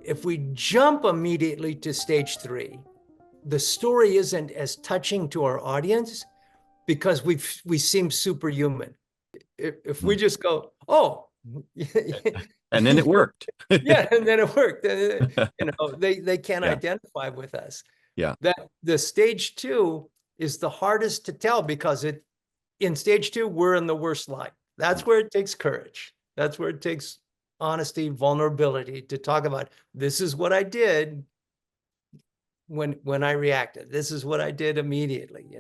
If we jump immediately to stage 3, the story isn't as touching to our audience because we seem superhuman. If we just go, oh, And then it worked. yeah, and then it worked. They can't Yeah. identify with us. Yeah. That the stage 2 is the hardest to tell because in stage 2, we're in the worst light. That's where it takes courage. That's where it takes honesty, vulnerability to talk about, this is what I did when I reacted. This is what I did immediately.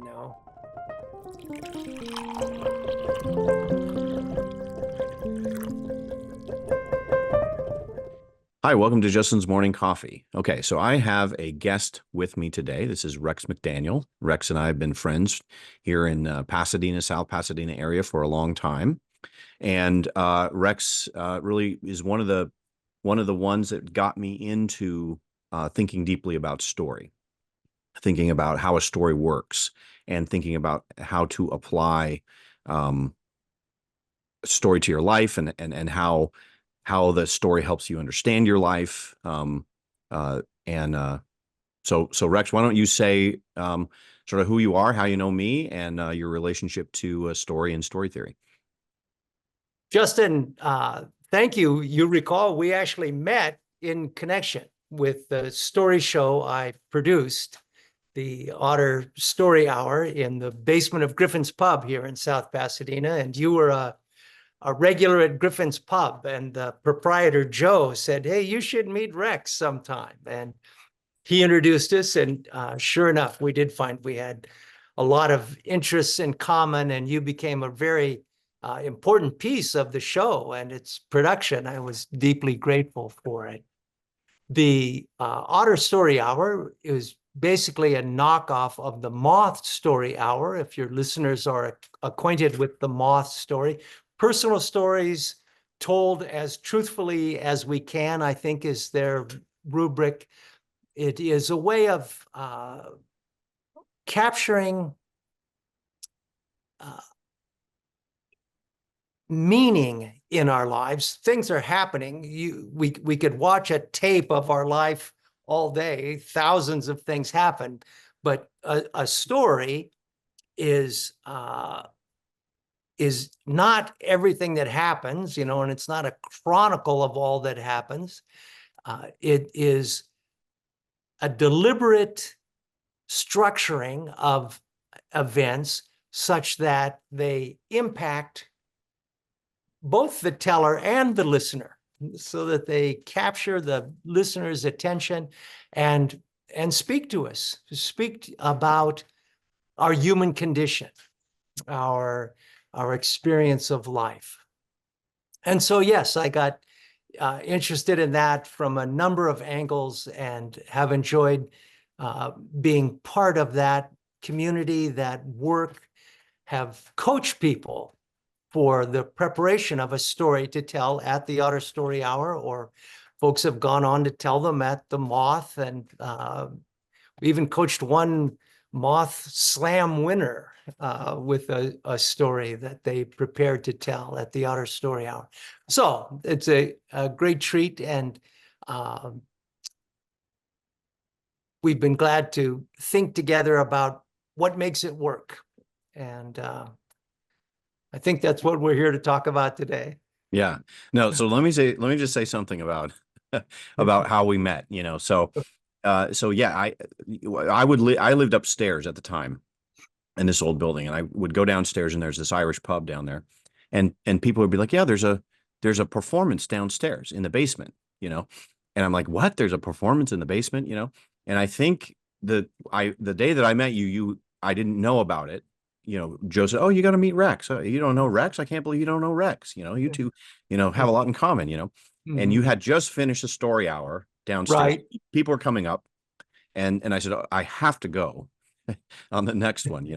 Hi, welcome to Justin's Morning Coffee. Okay, so I have a guest with me today. This is Rex McDaniel. Rex and I have been friends here in Pasadena, South Pasadena area for a long time. And Rex really is one of the ones that got me into thinking deeply about story, thinking about how a story works, and thinking about how to apply story to your life, and how the story helps you understand your life. So Rex, why don't you say sort of who you are, how you know me, and your relationship to story and story theory. Justin, thank you. You recall we actually met in connection with the story show I produced, the Otter Story Hour, in the basement of Griffin's Pub here in South Pasadena. And you were a regular at Griffin's Pub, and the proprietor, Joe, said, hey, you should meet Rex sometime. And he introduced us, and sure enough, we did find we had a lot of interests in common, and you became a very important piece of the show and its production. I was deeply grateful for it. The Otter Story Hour is basically a knockoff of the Moth Story Hour. If your listeners are acquainted with the Moth story, personal stories told as truthfully as we can, I think, is their rubric. It is a way of capturing meaning in our lives. Things are happening. We could watch a tape of our life all day. Thousands of things happen, but a story is not everything that happens, and it's not a chronicle of all that happens. It is a deliberate structuring of events such that they impact both the teller and the listener, so that they capture the listener's attention and speak to us, speak about our human condition, our experience of life. And so, yes, I got interested in that from a number of angles, and have enjoyed being part of that community, that work, have coached people for the preparation of a story to tell at the Otter Story Hour, or folks have gone on to tell them at the Moth, and we even coached one Moth Slam winner with a story that they prepared to tell at the Otter Story Hour. So it's a great treat, and we've been glad to think together about what makes it work. And I think that's what we're here to talk about today. Yeah. No, so let me just say something about how we met, So yeah, I lived upstairs at the time in this old building, and I would go downstairs, and there's this Irish pub down there, and people would be like, yeah, there's a performance downstairs in the basement, and I'm like, what? There's a performance in the basement, And I think the day that I met you, I didn't know about it. Joe said, oh, you got to meet Rex. You don't know Rex? I can't believe you don't know Rex. You two, have a lot in common, and you had just finished the story hour downstairs. Right. People are coming up, and I said, oh, I have to go on the next one,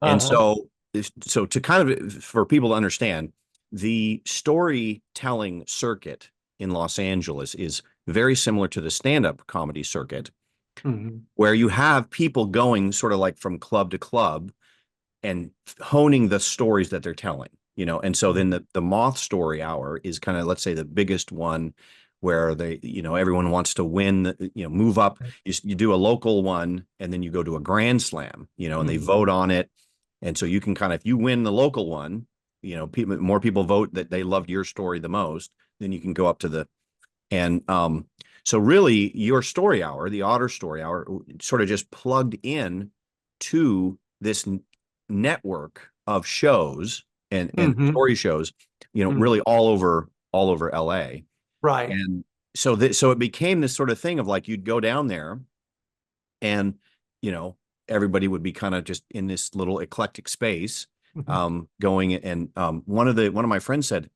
And so to kind of, for people to understand, the storytelling circuit in Los Angeles is very similar to the stand-up comedy circuit, where you have people going sort of like from club to club and honing the stories that they're telling. And so then the Moth Story Hour is kind of, let's say, the biggest one where everyone wants to win, move up. You do a local one and then you go to a grand slam, and they vote on it. And so you can kind of, if you win the local one, more people vote that they loved your story the most, then you can go up to and so really your story hour, the Otter Story Hour, sort of just plugged in to this network of shows and story shows, really all over LA. Right. And so it became this sort of thing of like, you'd go down there and, everybody would be kind of just in this little eclectic space, going. And one of my friends said,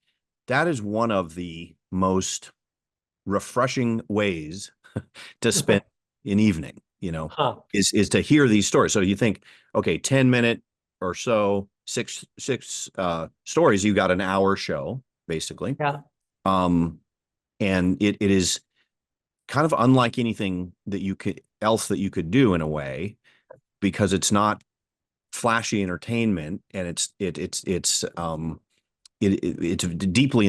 that is one of the most refreshing ways to spend an evening, is to hear these stories. So you think, okay, 10-minute or so, six stories, you got an hour show, basically. Yeah. And it is kind of unlike anything that you could do in a way, because it's not flashy entertainment, and it's deeply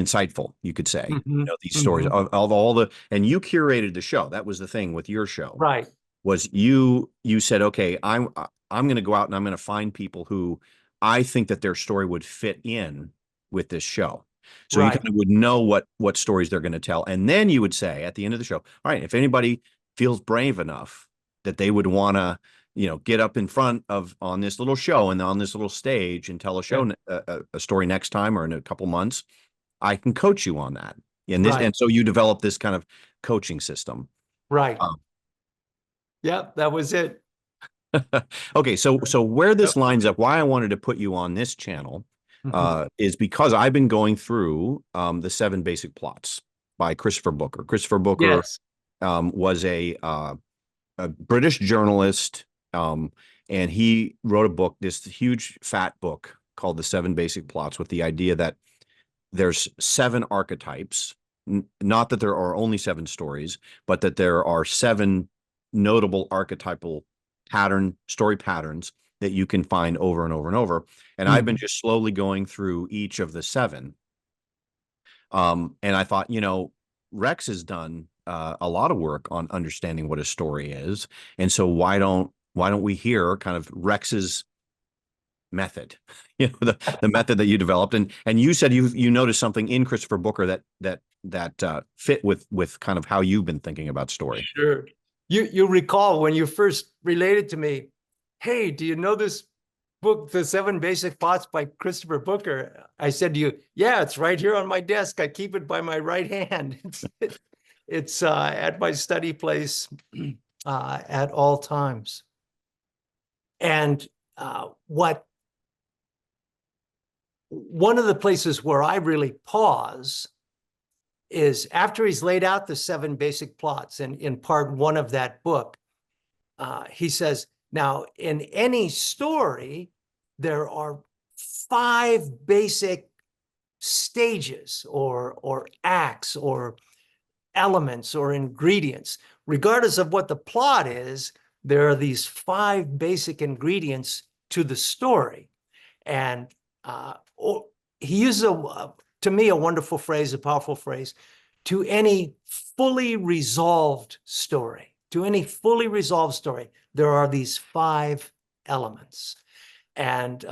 insightful, you could say. These stories of all and you curated the show. That was the thing with your show, Right? Was you said, okay, I'm going to go out and I'm going to find people who I think that their story would fit in with this show. So you kind of would know what stories they're going to tell. And then you would say at the end of the show, all right, if anybody feels brave enough that they would want to, get up in front on this little show and on this little stage and tell a story next time or in a couple months, I can coach you on that. And so you develop this kind of coaching system. Right. Yeah, that was it. Okay. So where this lines up, why I wanted to put you on this channel, is because I've been going through the 7 Basic Plots by Christopher Booker. Christopher Booker was a British journalist, and he wrote a book, this huge fat book called The 7 Basic Plots, with the idea that there's 7 archetypes, not that there are only 7 stories, but that there are 7 notable archetypal story patterns that you can find over and over and over. And I've been just slowly going through each of the 7. And I thought, Rex has done a lot of work on understanding what a story is. And so why don't we hear kind of Rex's method, the method that you developed. And you said you noticed something in Christopher Booker that fit with kind of how you've been thinking about story. Sure. You recall when you first related to me, hey, do you know this book, The 7 Basic Plots by Christopher Booker? I said to you, yeah, it's right here on my desk. I keep it by my right hand. It's at my study place at all times. And one of the places where I really pause is after he's laid out the 7 basic plots in part 1 of that book. He says, now in any story, there are 5 basic stages or acts or elements or ingredients. Regardless of what the plot is, there are these 5 basic ingredients to the story. And he uses, to me, a wonderful phrase, a powerful phrase: to any fully resolved story. To any fully resolved story, there are these 5 elements. And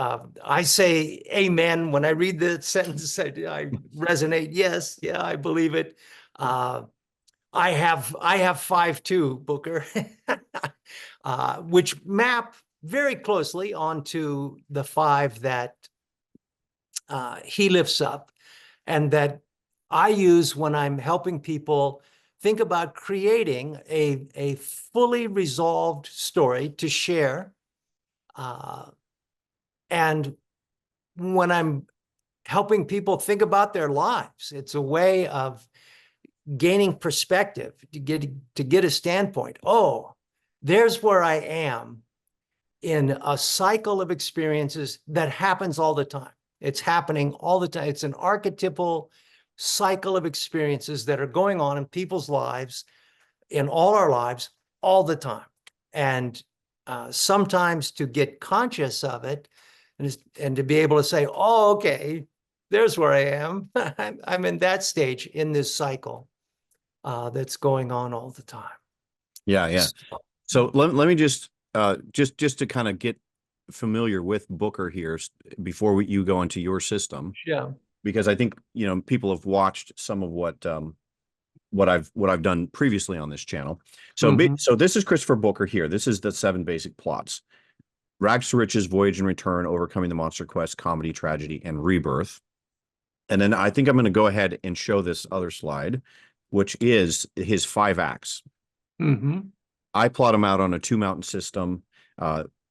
I say amen when I read the sentence. I resonate. Yes, yeah, I believe it. I have 5 too, Booker, which map very closely onto the 5 that he lifts up, and that I use when I'm helping people think about creating a fully resolved story to share. And when I'm helping people think about their lives, it's a way of gaining perspective, to get a standpoint. Oh, there's where I am in a cycle of experiences that happens all the time. It's happening all the time. It's an archetypal cycle of experiences that are going on in people's lives, in all our lives, all the time. And sometimes to get conscious of it and to be able to say, oh, okay, there's where I am. I'm in that stage in this cycle that's going on all the time. Yeah, yeah. So, So let me just to kind of get familiar with Booker here before you go into your system, yeah. because I think, people have watched some of what I've done previously on this channel. So Hmm. so this is Christopher Booker here. This is the 7 basic plots: Rags to Riches, Voyage and Return, Overcoming the Monster Quest, Comedy, Tragedy, and Rebirth. And then I think I'm going to go ahead and show this other slide, which is his 5 acts. Hmm. I plot them out on a 2 mountain system.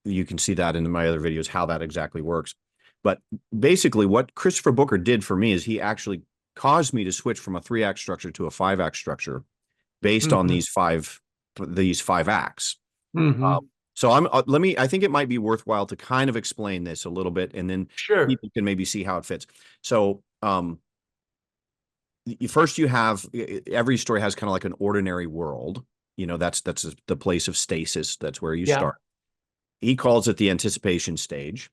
You can see that in my other videos, how that exactly works. But basically what Christopher Booker did for me is he actually caused me to switch from a 3-act structure to a 5-act structure based on Hmm. these five acts. Hmm. So I think it might be worthwhile to kind of explain this a little bit, and then Sure. people can maybe see how it fits. So, first you have, every story has kind of like an ordinary world. That's the place of stasis. That's where you Yeah. start. He calls it the anticipation stage.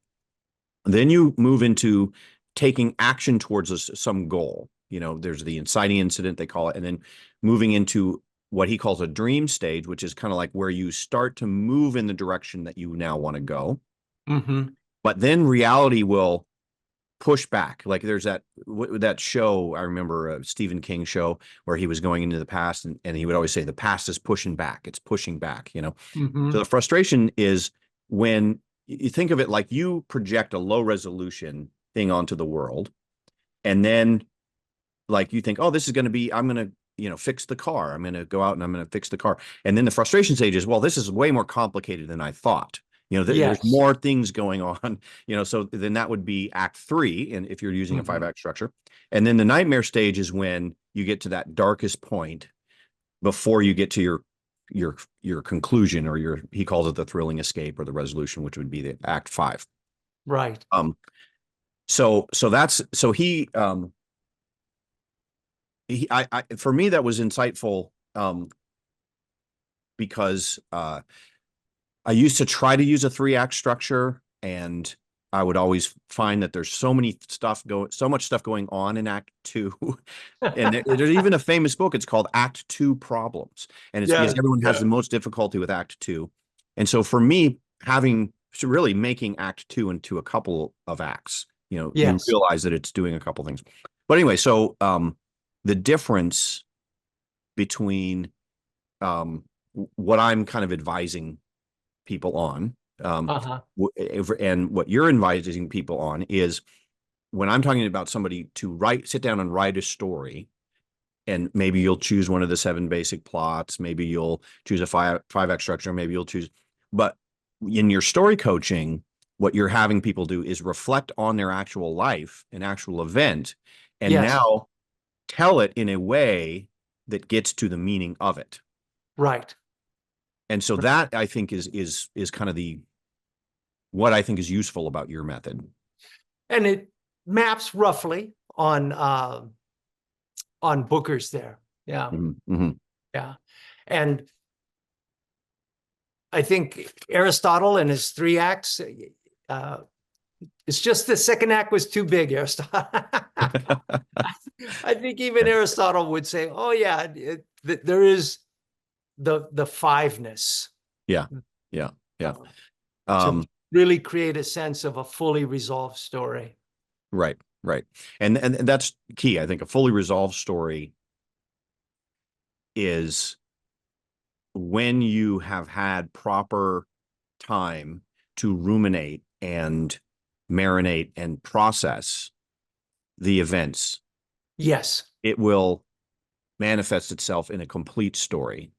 Then you move into taking action towards some goal. There's the inciting incident, they call it, and then moving into what he calls a dream stage, which is kind of like where you start to move in the direction that you now want to go. Hmm. But then reality will push back. Like there's that show, I remember, a Stephen King show where he was going into the past, and he would always say the past is pushing back. It's pushing back. So Hmm. the frustration is when you think of it like you project a low resolution thing onto the world, and then like you think, oh, this is going to be, I'm going to, fix the car. I'm going to go out and I'm going to fix the car. And then the frustration stage is, well, this is way more complicated than I thought. There's Yes. more things going on, so then that would be act 3. And if you're using a Hmm. 5-act structure, and then the nightmare stage is when you get to that darkest point before you get to your conclusion, or he calls it the thrilling escape or the resolution, which would be the act 5. Right. Um, so for me, that was insightful, because I used to try to use a 3-act structure, and I would always find that there's so much stuff going on in Act 2. And there's even a famous book. It's called Act 2 Problems, and it's because Yeah. everyone has Yeah. the most difficulty with Act 2. And so for me, really making Act 2 into a couple of acts, you Yes. realize that it's doing a couple things. But anyway, so the difference between what I'm kind of advising people on, Uh-huh. and what you're advising people on, is when I'm talking about somebody to sit down and write a story, and maybe you'll choose one of the 7 basic plots, maybe you'll choose a 5-act structure, maybe you'll choose, but in your story coaching, what you're having people do is reflect on their actual life, an actual event, and Yes. now tell it in a way that gets to the meaning of it. Right. And so that, I think, is kind of what I think is useful about your method. And it maps roughly on Booker's there. Yeah. Mm-hmm. Yeah. And I think Aristotle and his 3 acts, it's just the second act was too big, Aristotle. I think even Aristotle would say, oh yeah, there is the fiveness. Yeah, yeah, yeah. To Um, really create a sense of a fully resolved story. right, right. And that's key. I think a fully resolved story is when you have had proper time to ruminate and marinate and process the events. Yes, It will manifest itself in a complete story.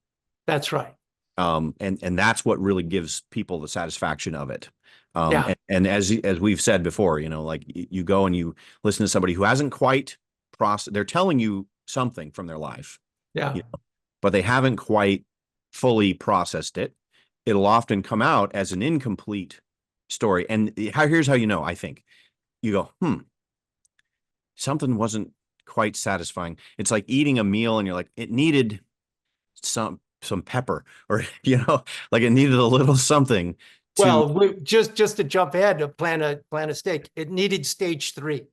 that's right. And that's what really gives people the satisfaction of it. Yeah, And as we've said before, like you go and you listen to somebody who hasn't quite processed, they're telling you something from their life, yeah. but they haven't quite fully processed it. It'll often come out as an incomplete story. And here's how I think. You go, something wasn't quite satisfying. It's like eating a meal and you're like, it needed some pepper, or like it needed a little something to. Well, just to jump ahead to plan a steak, it needed stage 3.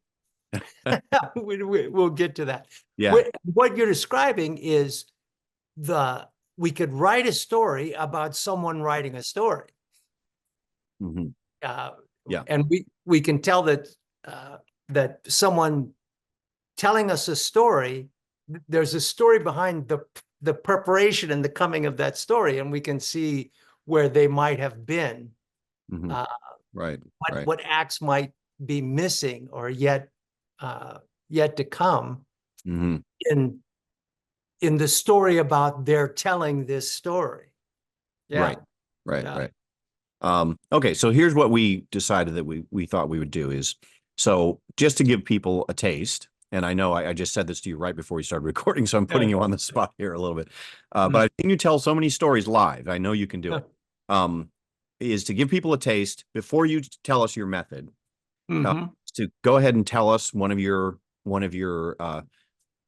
We'll get to that. Yeah. What you're describing is we could write a story about someone writing a story. Mhm. Yeah. And we can tell that someone telling us a story, there's a story behind the preparation and the coming of that story, and we can see where they might have been, Mhm. Right. Right. what acts might be missing or yet to come Mhm. in the story about their telling this story. Yeah. Right. Right. Yeah. Right. Okay, so here's what we decided that we thought we would do is, so just to give people a taste, and I know I just said this to you right before we started recording, so I'm putting you on the spot here a little bit. But I've seen you tell so many stories live. I know you can do it. Is to give people a taste before you tell us your method, to go ahead and tell us one of your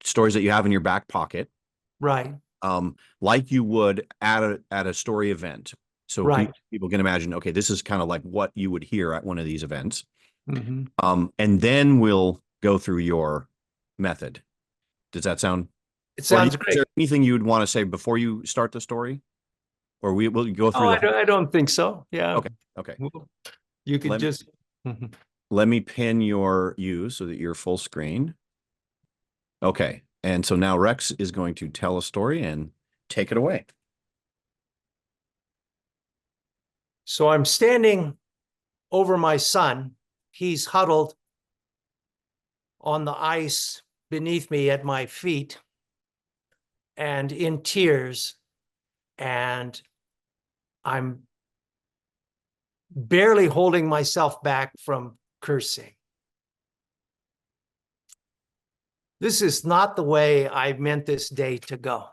stories that you have in your back pocket, Right. like you would at a story event. So Right. people can imagine, okay, this is kind of like what you would hear at one of these events. Mm-hmm. And then we'll go through your method. Does that sound? It Or sounds is great. there anything you would want to say before you start the story? Or we will go Oh, through the whole. I don't think so. Yeah. Okay. Okay. Well, you could Let me just. Mhm. let me pin you so that you're full screen. Okay. And so now Rex is going to tell a story and take it away. So I'm standing over my son. He's huddled on the ice beneath me at my feet and in tears. And I'm barely holding myself back from cursing. This is not the way I meant this day to go.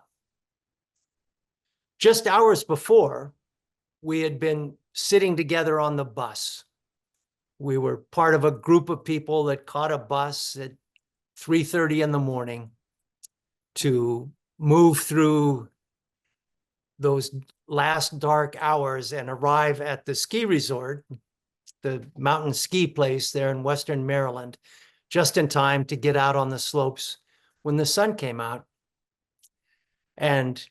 Just hours before, we had been sitting together on the bus. We were part of a group of people that caught a bus at 3:30 in the morning to move through those last dark hours and arrive at the ski resort, the mountain ski place there in Western Maryland, just in time to get out on the slopes when the sun came out. And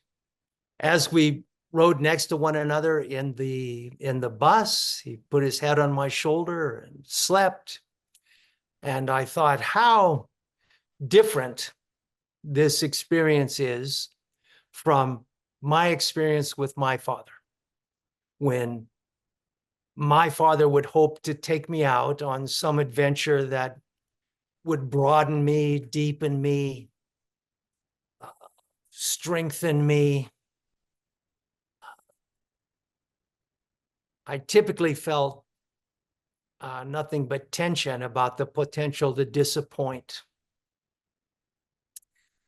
as we rode next to one another in the bus, he put his head on my shoulder and slept. And I thought how different this experience is from my experience with my father, when my father would hope to take me out on some adventure that would broaden me, deepen me, strengthen me. I typically felt nothing but tension about the potential to disappoint.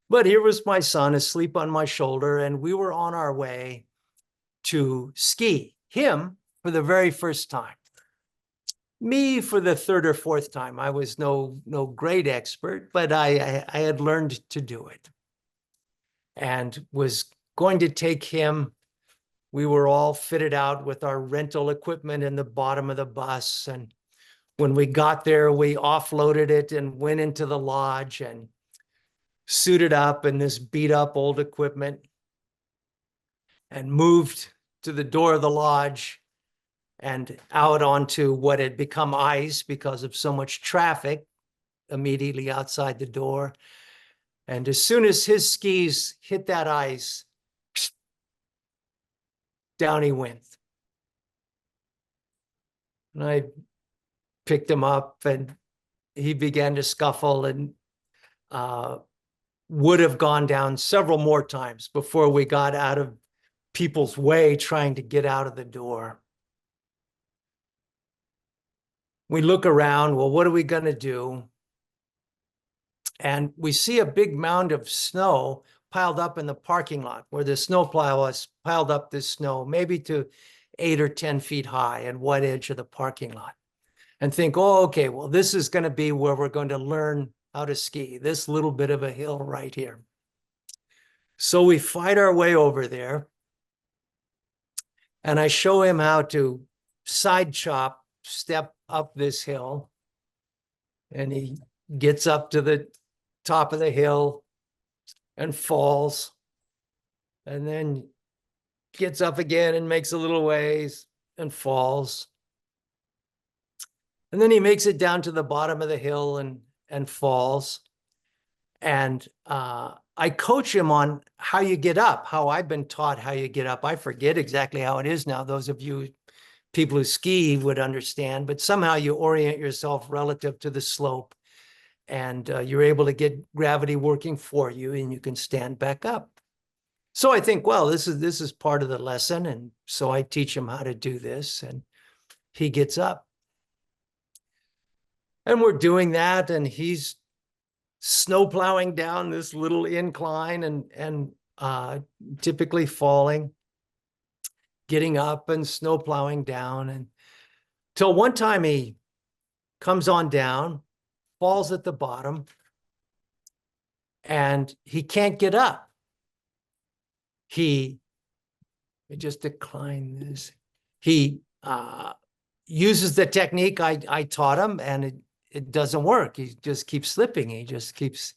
But here was my son asleep on my shoulder, and we were on our way to ski, him for the very first time. Me for the third or fourth time. I was no great expert, but I had learned to do it and was going to take him. We were all fitted out with our rental equipment in the bottom of the bus. And when we got there, we offloaded it and went into the lodge and suited up in this beat up old equipment and moved to the door of the lodge and out onto what had become ice because of so much traffic immediately outside the door. And as soon as his skis hit that ice, down he went. And I picked him up and he began to scuffle and would have gone down several more times before we got out of people's way trying to get out of the door. We look around, well, what are we going to do? And we see a big mound of snow piled up in the parking lot where the snowplow has piled up this snow, maybe to 8 or 10 feet high at one edge of the parking lot. And think, oh, okay, well, this is going to be where we're going to learn how to ski, this little bit of a hill right here. So we fight our way over there. And I show him how to side chop, step up this hill. And he gets up to the top of the hill and falls, and then gets up again and makes a little ways and falls. And then he makes it down to the bottom of the hill and falls. And I coach him on how you get up, how I've been taught how you get up. I forget exactly how it is now. Those of you people who ski would understand, but somehow you orient yourself relative to the slope, and you're able to get gravity working for you, and you can stand back up. So I think, well, this is part of the lesson. And so I teach him how to do this, and he gets up. And we're doing that, and he's snow plowing down this little incline and typically falling, getting up and snow plowing down. And till one time he comes on down, falls at the bottom, and he can't get up. He just decline this. He uses the technique I taught him, and it doesn't work. He just keeps slipping. He just keeps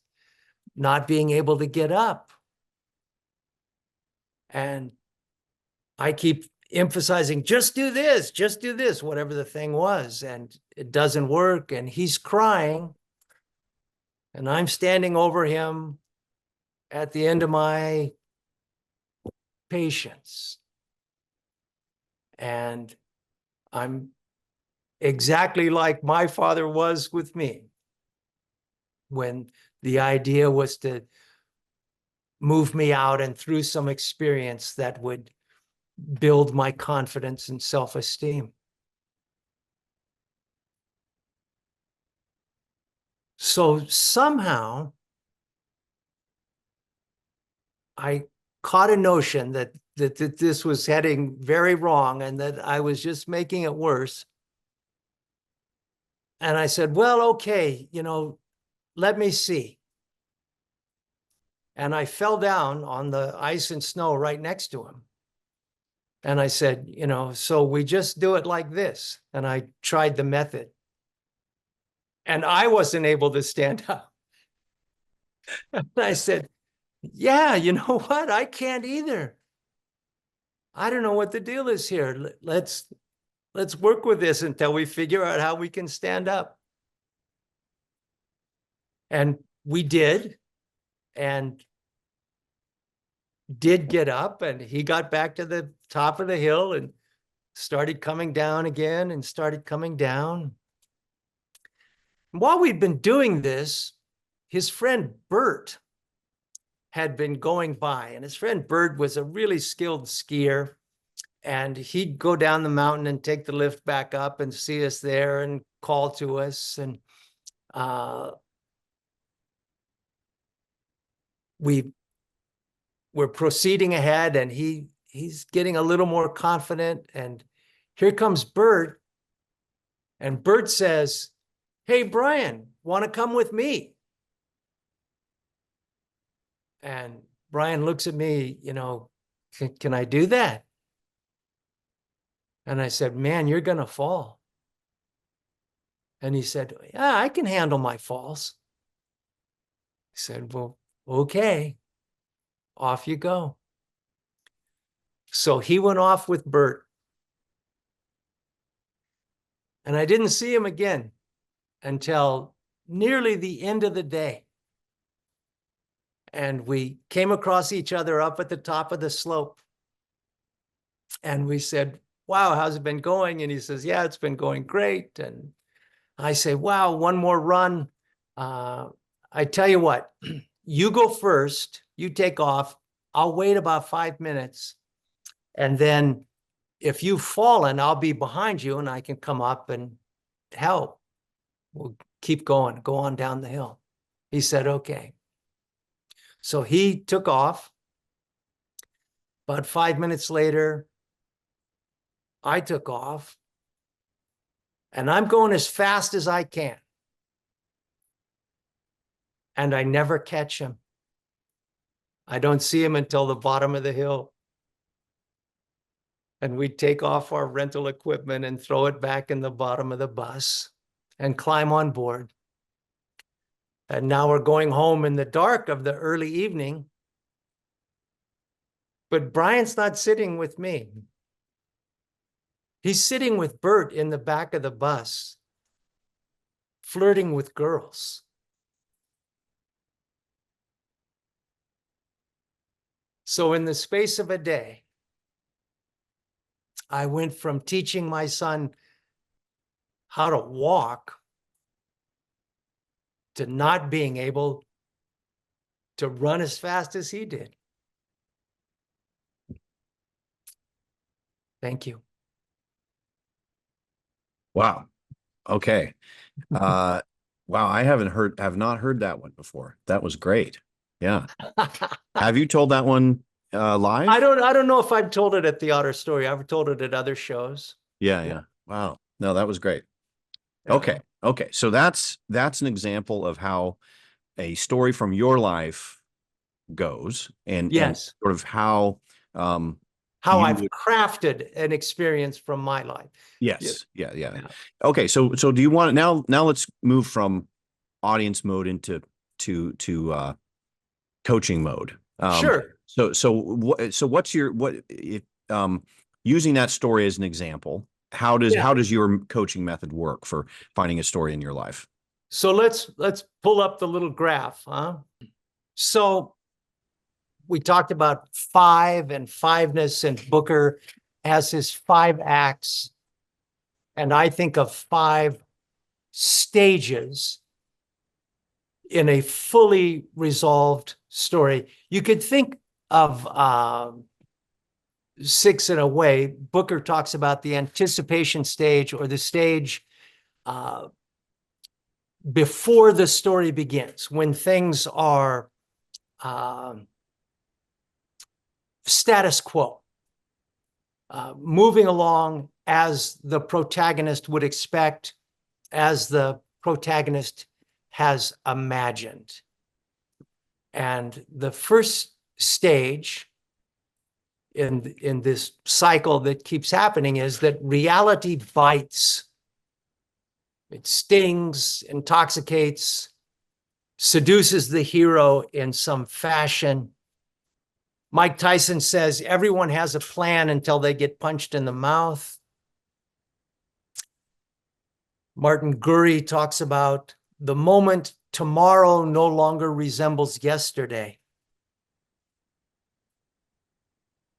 not being able to get up. And I keep emphasizing, just do this, whatever the thing was. And it doesn't work. And he's crying. And I'm standing over him at the end of my patience. And I'm exactly like my father was with me, when the idea was to move me out and through some experience that would build my confidence and self-esteem. So somehow I caught a notion that this was heading very wrong and that I was just making it worse. And I said, well, okay, let me see. And I fell down on the ice and snow right next to him. And I said, so we just do it like this. And I tried the method. And I wasn't able to stand up. And I said, yeah, you know what? I can't either. I don't know what the deal is here. Let's work with this until we figure out how we can stand up. And we did, and did get up, and he got back to the top of the hill and started coming down again and started coming down. And while we'd been doing this, his friend Bert had been going by, and his friend Bert was a really skilled skier, and he'd go down the mountain and take the lift back up and see us there and call to us. And we're proceeding ahead, and he's getting a little more confident. And here comes Bert, and Bert says, hey, Brian, want to come with me? And Brian looks at me, can I do that? And I said, man, you're going to fall. And he said, yeah, I can handle my falls. I said, well, okay, off you go. So he went off with Bert. And I didn't see him again until nearly the end of the day. And we came across each other up at the top of the slope. And we said, wow, how's it been going? And he says, yeah, it's been going great. And I say, wow, one more run. I tell you what, you go first, you take off. I'll wait about 5 minutes. And then if you've fallen, I'll be behind you and I can come up and help. We'll keep going, go on down the hill. He said, okay. So he took off. About 5 minutes later, I took off. And I'm going as fast as I can. And I never catch him. I don't see him until the bottom of the hill. And we take off our rental equipment and throw it back in the bottom of the bus and climb on board. And now we're going home in the dark of the early evening. But Brian's not sitting with me. He's sitting with Bert in the back of the bus, flirting with girls. So in the space of a day, I went from teaching my son how to walk to not being able to run as fast as he did. Thank you. Wow. Okay. Wow. Have not heard that one before. That was great. Yeah. Have you told that one live? I don't know if I've told it at the Otter Story. I've told it at other shows. Yeah. Wow. No, that was great. Yeah. Okay. So that's an example of how a story from your life goes, and Yes. sort of how How you I've would- crafted an experience from my life. Yes. Yeah. Okay. So do you want now let's move from audience mode into coaching mode. Sure. So what's your using that story as an example, how does your coaching method work for finding a story in your life? So let's pull up the little graph, huh? So we talked about five and fiveness, and Booker has his 5 acts. And I think of 5 stages in a fully resolved story. You could think of 6 in a way. Booker talks about the anticipation stage, or the stage before the story begins, when things are status quo, moving along as the protagonist would expect, as the protagonist has imagined. And the first stage in this cycle that keeps happening is that reality bites. It stings, intoxicates, seduces the hero in some fashion. Mike Tyson says everyone has a plan until they get punched in the mouth. Martin Gurry talks about the moment tomorrow no longer resembles yesterday.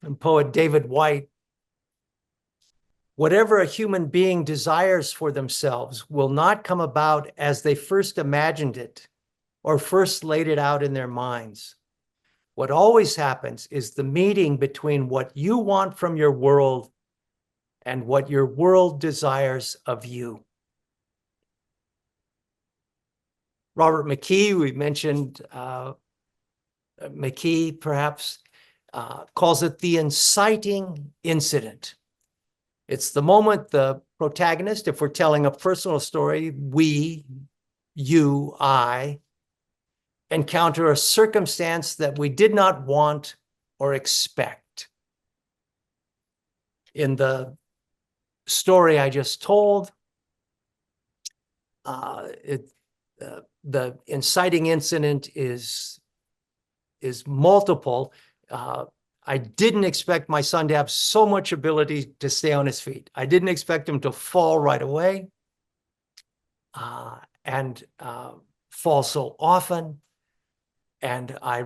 And poet David White, whatever a human being desires for themselves will not come about as they first imagined it or first laid it out in their minds. What always happens is the meeting between what you want from your world and what your world desires of you. Robert McKee, we mentioned McKee perhaps, calls it the inciting incident. It's the moment the protagonist, if we're telling a personal story, we, you, I, encounter a circumstance that we did not want or expect. In the story I just told, the inciting incident is multiple. I didn't expect my son to have so much ability to stay on his feet. I didn't expect him to fall right away and fall so often. And I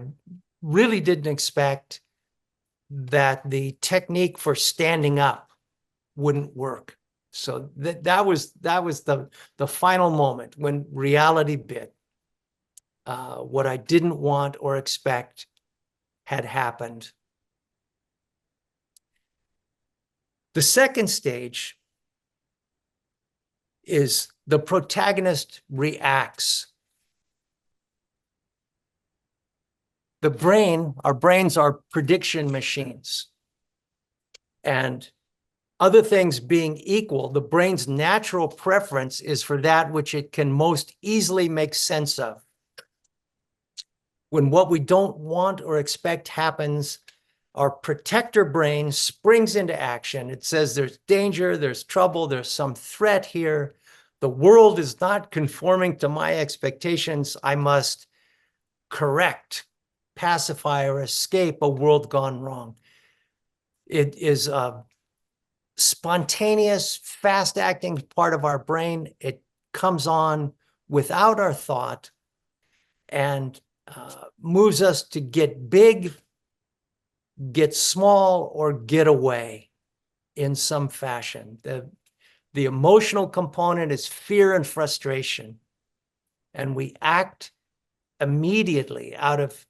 really didn't expect that the technique for standing up wouldn't work. So that was the final moment when reality bit. What I didn't want or expect had happened. The second stage is the protagonist reacts. The brain, our brains are prediction machines. And other things being equal, the brain's natural preference is for that which it can most easily make sense of. When what we don't want or expect happens, our protector brain springs into action. It says there's danger, there's trouble, there's some threat here. The world is not conforming to my expectations. I must correct, pacify, or escape a world gone wrong. It is a spontaneous, fast-acting part of our brain. It comes on without our thought and moves us to get big, get small, or get away in some fashion. The emotional component is fear and frustration, and we act immediately out of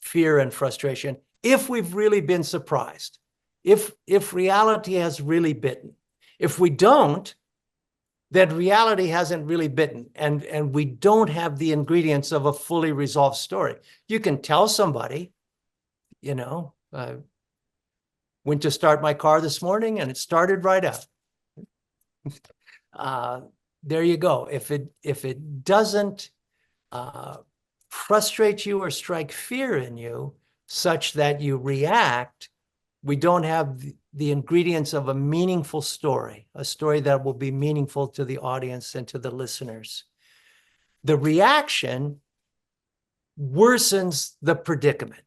fear and frustration if we've really been surprised, if reality has really bitten. If we don't, then reality hasn't really bitten, and we don't have the ingredients of a fully resolved story. You can tell somebody, you know, went to start my car this morning and it started right up. There you go. If it doesn't frustrate you or strike fear in you such that you react, we don't have the ingredients of a meaningful story, a story that will be meaningful to the audience and to the listeners. The reaction worsens the predicament.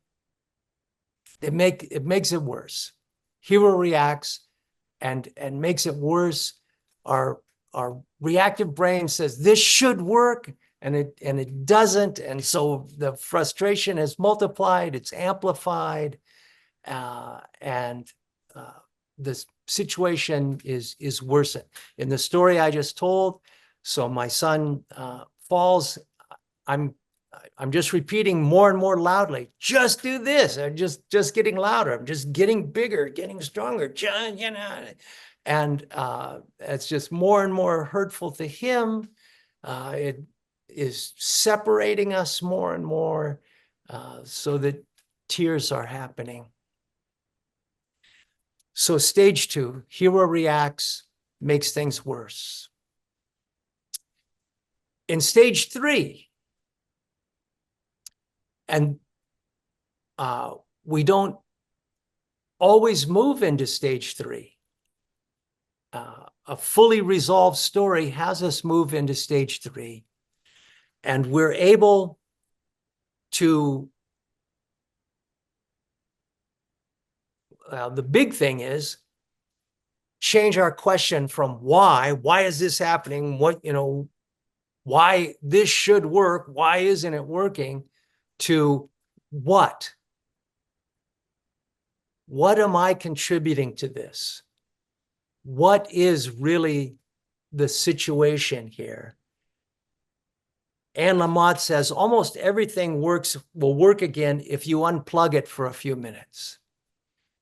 It makes it worse. Hero reacts and makes it worse. Our reactive brain says this should work, and it doesn't, and so the frustration is multiplied, it's amplified, and the situation is worsened. In the story I just told, so my son falls. I'm just repeating more and more loudly, just do this. I'm just getting louder. I'm just getting bigger, getting stronger. You know, and it's just more and more hurtful to him. It is separating us more and more, so that tears are happening. So stage 2, hero reacts, makes things worse. In stage 3, and we don't always move into stage 3. A fully resolved story has us move into stage 3, and we're able to, the big thing is change our question from why is this happening? What, you know, why this should work, why isn't it working, to what? What am I contributing to this? What is really the situation here? Anne Lamott says almost everything will work again if you unplug it for a few minutes.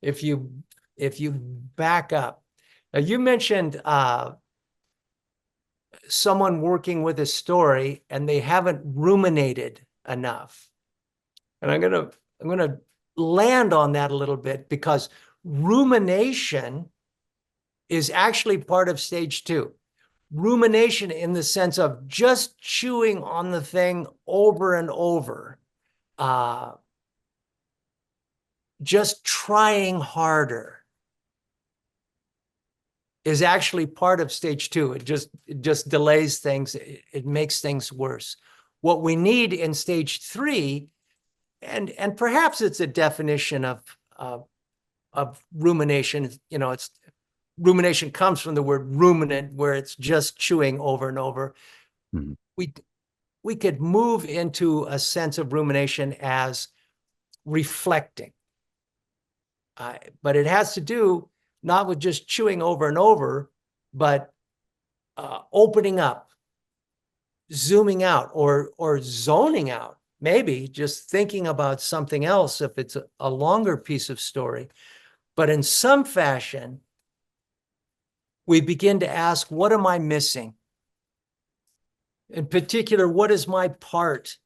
If you back up. Now, you mentioned someone working with a story and they haven't ruminated enough. And I'm gonna land on that a little bit, because rumination is actually part of stage 2. Rumination in the sense of just chewing on the thing over and over, just trying harder, is actually part of stage 2. It just delays things. It makes things worse. What we need in stage 3, and perhaps it's a definition of rumination. You know, it's rumination comes from the word ruminant, where it's just chewing over and over. Mm-hmm. We could move into a sense of rumination as reflecting, but it has to do not with just chewing over and over, but opening up, zooming out, or zoning out. Maybe just thinking about something else if it's a longer piece of story. But in some fashion, we begin to ask, what am I missing? In particular, what is my part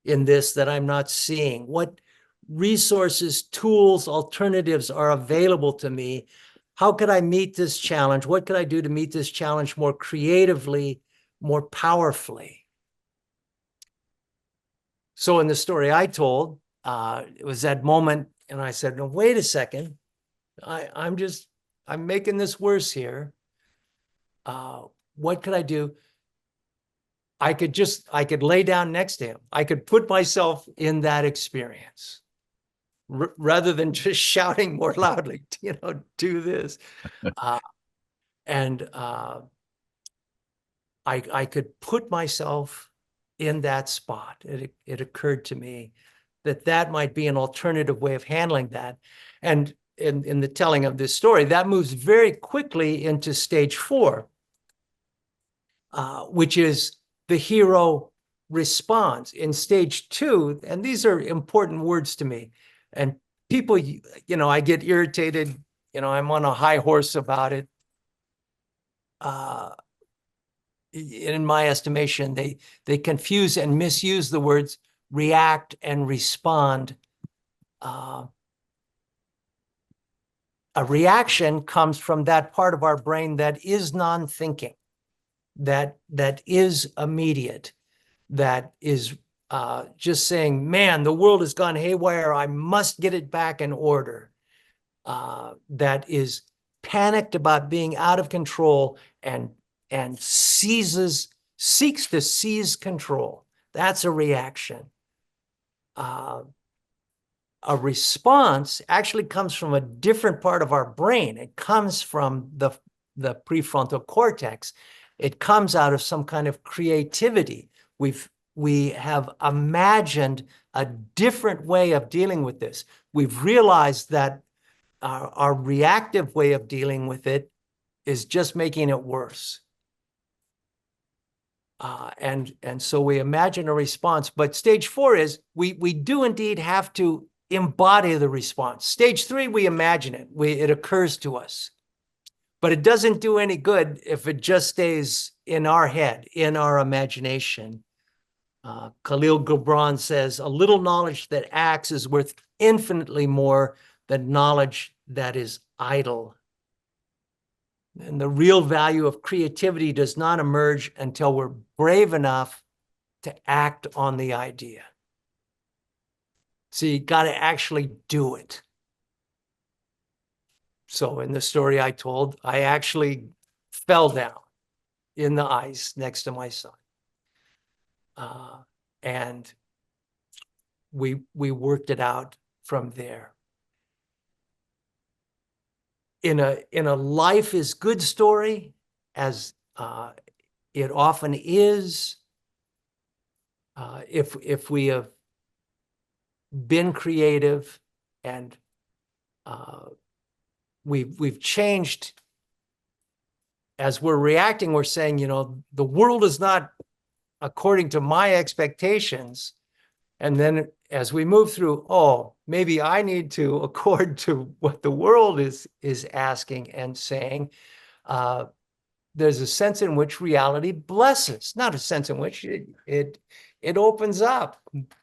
in this that I'm not seeing? What resources, tools, alternatives are available to me? How could I meet this challenge? What could I do to meet this challenge more creatively, more powerfully? So in the story I told, it was that moment, and I said, no, wait a second. I'm making this worse here. what could I do? I could lay down next to him. I could put myself in that experience rather than just shouting more loudly, do this. And I could put myself in that spot. It occurred to me that might be an alternative way of handling that. And in the telling of this story, that moves very quickly into stage 4, which is the hero responds. In stage 2, and these are important words to me, and people, I get irritated, I'm on a high horse about it. In my estimation, they confuse and misuse the words react and respond. A reaction comes from that part of our brain that is non-thinking, that is immediate, that is just saying, man, the world has gone haywire, I must get it back in order. That is panicked about being out of control and seeks to seize control. That's a reaction. A response actually comes from a different part of our brain. It comes from the prefrontal cortex. It comes out of some kind of creativity. We have imagined a different way of dealing with this. We've realized that our reactive way of dealing with it is just making it worse. And so we imagine a response, but stage 4 is we do indeed have to embody the response. Stage 3, we imagine it. It occurs to us, but it doesn't do any good if it just stays in our head, in our imagination. Khalil Gibran says, a little knowledge that acts is worth infinitely more than knowledge that is idle. And the real value of creativity does not emerge until we're brave enough to act on the idea. So you got to actually do it. So in the story I told, I actually fell down in the ice next to my son. And we worked it out from there. In a life is good story, as it often is, if we have been creative and we've changed as we're reacting, we're saying, the world is not according to my expectations. And then as we move through, oh, maybe I need to accord to what the world is asking and saying. There's a sense in which reality blesses, not a sense in which it opens up.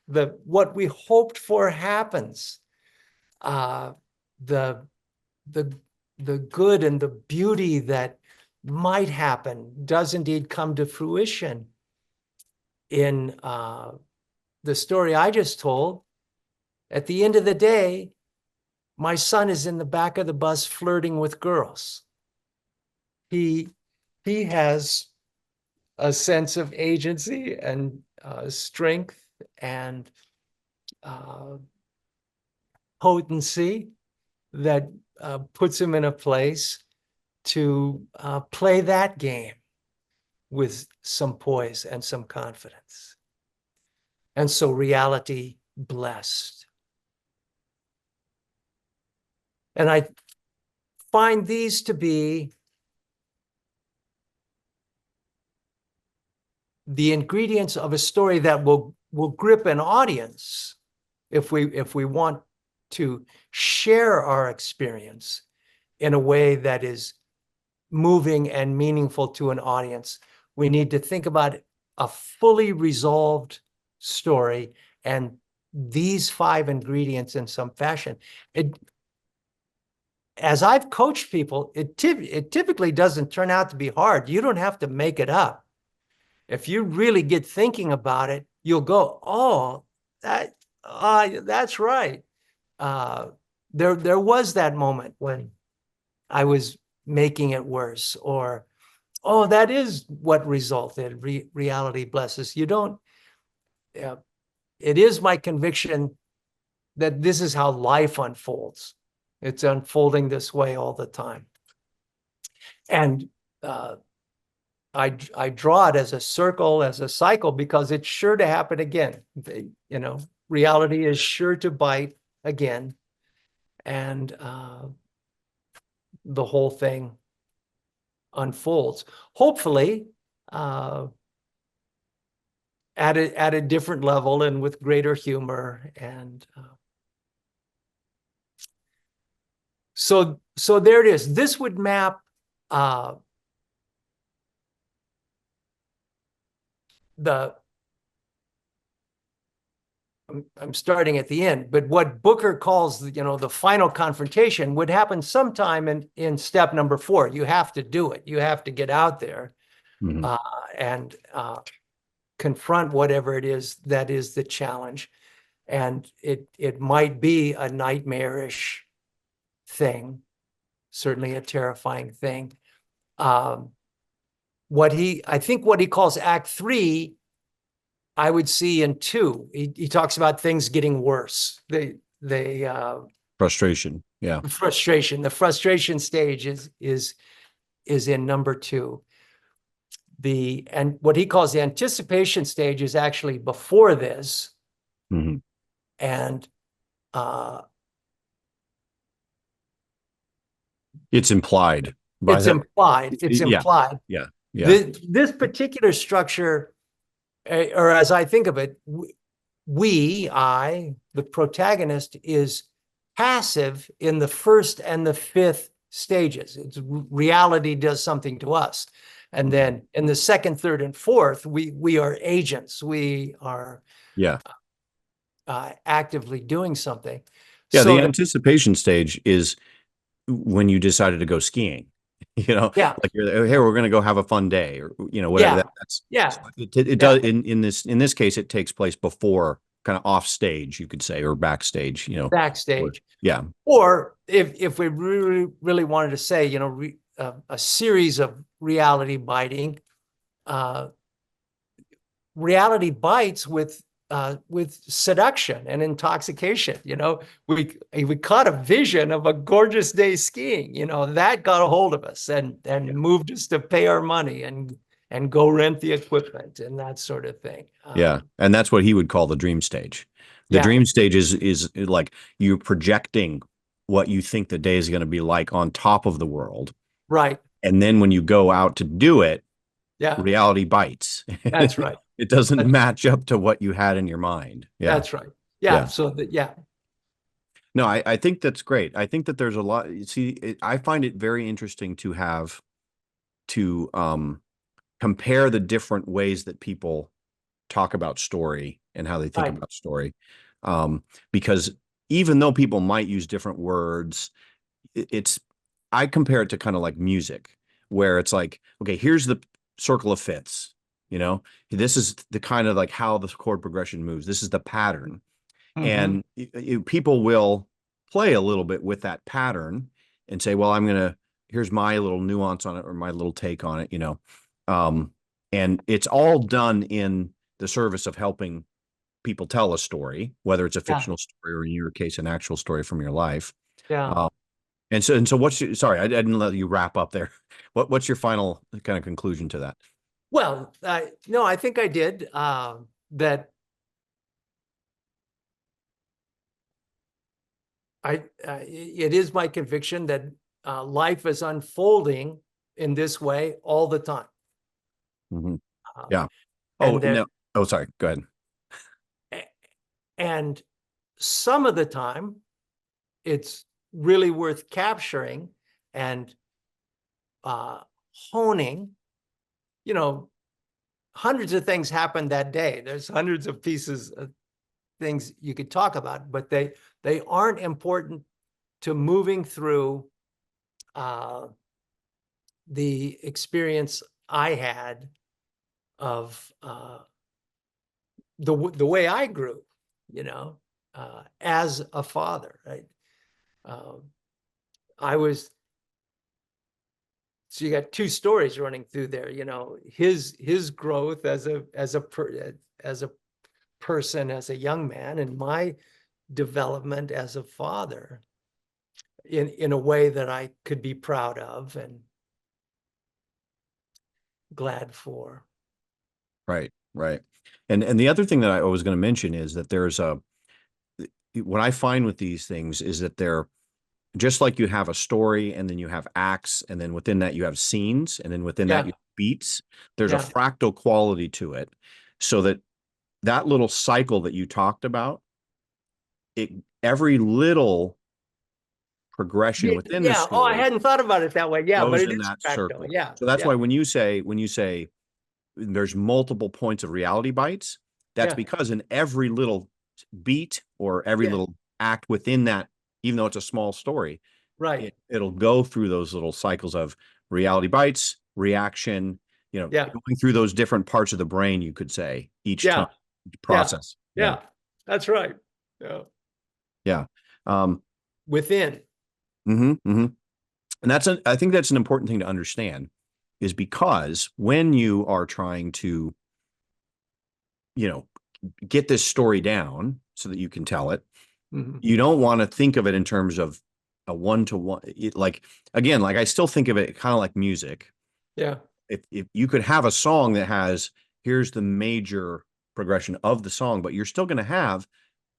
What we hoped for happens. The good and the beauty that might happen does indeed come to fruition. In the story I just told, at the end of the day, my son is in the back of the bus flirting with girls. He has a sense of agency and strength and potency that puts him in a place to play that game with some poise and some confidence. And so reality blessed. And I find these to be the ingredients of a story that will grip an audience if we want to share our experience in a way that is moving and meaningful to an audience. We need to think about a fully resolved story and these 5 ingredients in some fashion. As I've coached people, it typically doesn't turn out to be hard. You don't have to make it up. If you really get thinking about it, you'll go, oh, that's right. There was that moment when I was making it worse, or, oh, that is what resulted. Reality blesses. You don't, yeah, it is my conviction that this is how life unfolds. It's unfolding this way all the time. And I draw it as a circle, as a cycle, because it's sure to happen again. Reality is sure to bite again. And the whole thing unfolds. Hopefully, at a different level and with greater humor. And so there it is. This would map I'm starting at the end, but what Booker calls the final confrontation would happen sometime in step number 4. You have to do it. You have to get out there and confront whatever it is that is the challenge. And it might be a nightmarish thing, certainly a terrifying thing. I think what he calls Act 3, I would see in 2. He talks about things getting worse. Frustration. Yeah. Frustration. The frustration stage is in number 2. And what he calls the anticipation stage is actually before this. And it's implied. It's implied. Yeah. This particular structure, or as I think of it, the protagonist, is passive in the 1st and the 5th stages. Reality does something to us. And then in the 2nd, 3rd, and 4th, we are agents. We are actively doing something. Yeah, so the anticipation stage is when you decided to go skiing. Like you're, hey, we're going to go have a fun day, or whatever. It does in this case, it takes place before, kind of off stage, you could say, or backstage. Backstage. Yeah. Or if we really wanted to say, a series of reality biting. Reality bites with seduction and intoxication. We caught a vision of a gorgeous day skiing. That got a hold of us and moved us to pay our money and go rent the equipment and that sort of thing. Yeah, and that's what he would call the dream stage. The dream stage is like you projecting what you think the day is going to be like on top of the world. Right. And then when you go out to do it, yeah, reality bites. That's right. It doesn't match up to what you had in your mind. Yeah. That's right. Yeah. So No, I think that's great. I think that there's a lot. See, I find it very interesting to have to compare the different ways that people talk about story and how they think about story. Because even though people might use different words, I compare it to kind of like music, where it's like, okay, here's the circle of fifths. This is the kind of like how the chord progression moves. This is the pattern. And people will play a little bit with that pattern and say, well, here's my little nuance on it, or my little take on it, and it's all done in the service of helping people tell a story, whether it's a fictional story or in your case, an actual story from your life. Yeah. And so sorry, I didn't let you wrap up there. What's your final kind of conclusion to that? Well, no, I think I did. That it is my conviction that life is unfolding in this way all the time. Yeah. No. Oh, sorry. Go ahead. And some of the time, it's really worth capturing and honing. Hundreds of things happened that day. There's hundreds of pieces of things you could talk about, but they aren't important to moving through the experience I had of the way I grew, as a father. Right? so you got two stories running through there, you know, his growth as a person, as a young man, and my development as a father in a way that I could be proud of and glad for. Right, right. And the other thing that I was going to mention is that there's what I find with these things is that they're just like you have a story and then you have acts and then within that you have scenes and then within that Yeah, you have beats. There's a yeah. fractal quality to it, so that that little cycle that you talked about, it every little progression within the Yeah. Oh, I story hadn't thought about it that way. Yeah, but goes it in is that fractal. circle. Yeah, So that's yeah, why when you say there's multiple points of reality bites, that's yeah, because in every little beat or every yeah. little act within that, even though it's a small story, Right. it'll go through those little cycles of reality bites, reaction, Yeah, going through those different parts of the brain, you could say, each time, yeah, each yeah, process. Yeah. yeah. That's right. Yeah. Yeah. Um, Within. hmm. And I think that's an important thing to understand, is because when you are trying to, you know, get this story down so that you can tell it, Mhm. you don't want to think of it in terms of a one-to-one. Like, again, like I still think of it kind of like music. Yeah. If you could have a song that has, here's the major progression of the song, but you're still going to have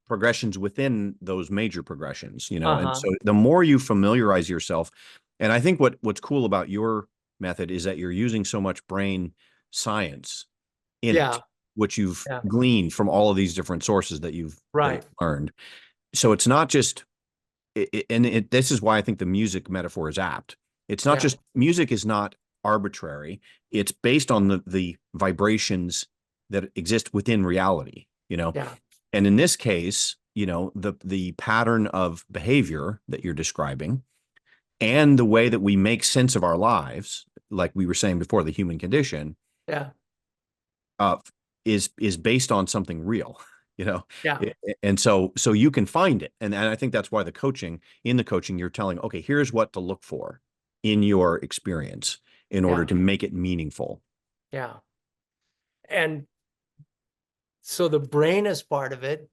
progressions within those major progressions, and Uh-huh. so the more you familiarize yourself, and I think what's cool about your method is that you're using so much brain science in it, Yeah. which you've Yeah. gleaned from all of these different sources that you've Right. learned. So it's not just this is why I think the music metaphor is apt. It's not Yeah. just music is not arbitrary. It's based on the vibrations that exist within reality. Yeah. And in this case, the pattern of behavior that you're describing and the way that we make sense of our lives, like we were saying before, the human condition, Yeah. uh, is based on something real, you know. Yeah. And so you can find it, and I think that's why in the coaching you're telling, okay, here's what to look for in your experience in order Yeah. to make it meaningful. Yeah. And so the brain is part of it,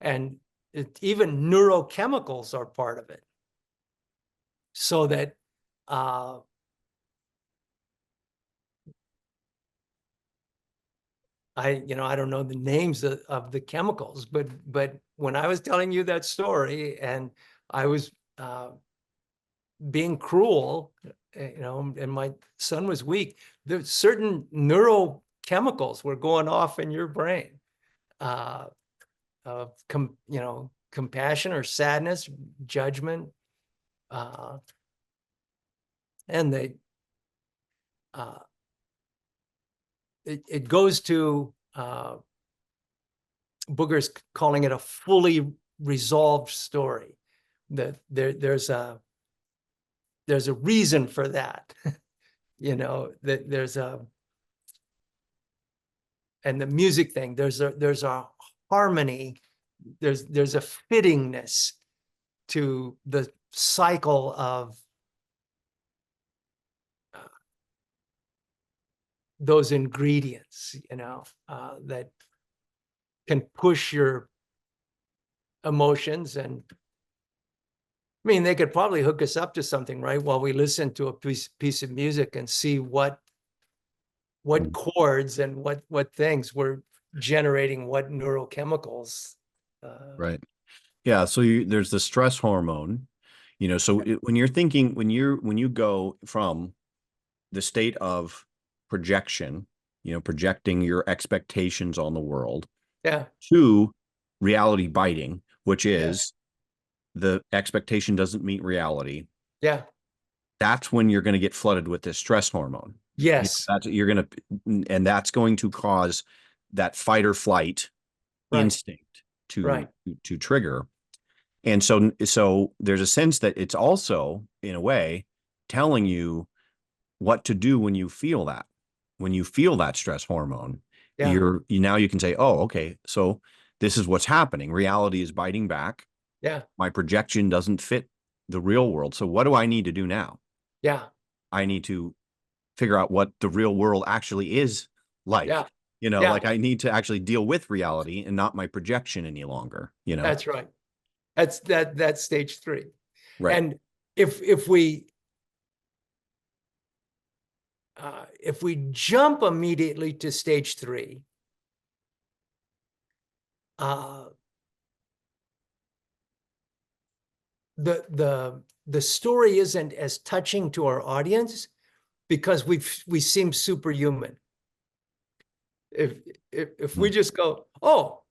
and even neurochemicals are part of it. So that uh I don't know the names of the chemicals, but when I was telling you that story and I was being cruel, and my son was weak, there's certain neurochemicals were going off in your brain, uh, of compassion or sadness, judgment, uh, and uh, it goes to Booger's calling it a fully resolved story. That there's a reason for that. That there's a and the music thing, there's a harmony, there's a fittingness to the cycle of uh, those ingredients, that can push your emotions. And I mean, they could probably hook us up to something, right? While we listen to a piece of music and see what Mm. chords and what things were generating what neurochemicals. Right. Yeah. So there's the stress hormone, so when you're thinking, when you go from the state of projection, projecting your expectations on the world, Yeah, to reality biting, which yeah, is the expectation doesn't meet reality, yeah, that's when you're going to get flooded with this stress hormone. yes, And that's going to cause that fight or flight right, instinct to right, to trigger. And so there's a sense that it's also, in a way, telling you what to do when you feel that. When you feel that stress hormone, yeah, now you can say, oh, okay, so this is what's happening. Reality is biting back. yeah, My projection doesn't fit the real world. So what do I need to do now? yeah, I need to figure out what the real world actually is like. Yeah. You know, Yeah. like I need to actually deal with reality and not my projection any longer, you know? That's right. That's stage 3. Right. And if we jump immediately to stage 3, uh, the story isn't as touching to our audience because we seem superhuman. If if we just go, oh,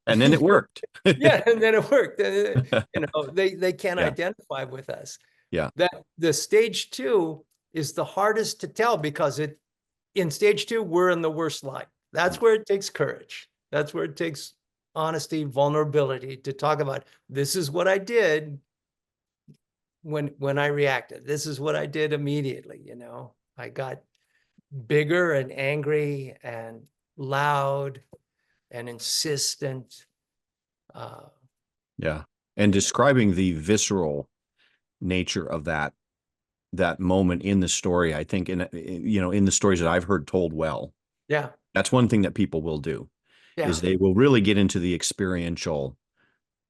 And then it worked. yeah, and then it worked. They can't Yeah. identify with us. Yeah. That the stage 2 is the hardest to tell because in stage 2 we're in the worst light. That's where it takes courage. That's where it takes honesty, vulnerability to talk about, this is what I did when I reacted. This is what I did immediately. I got bigger and angry and loud and insistent. Yeah. And describing the visceral nature of that moment in the story, I think in the stories that I've heard told well, Yeah, that's one thing that people will do yeah, is they will really get into the experiential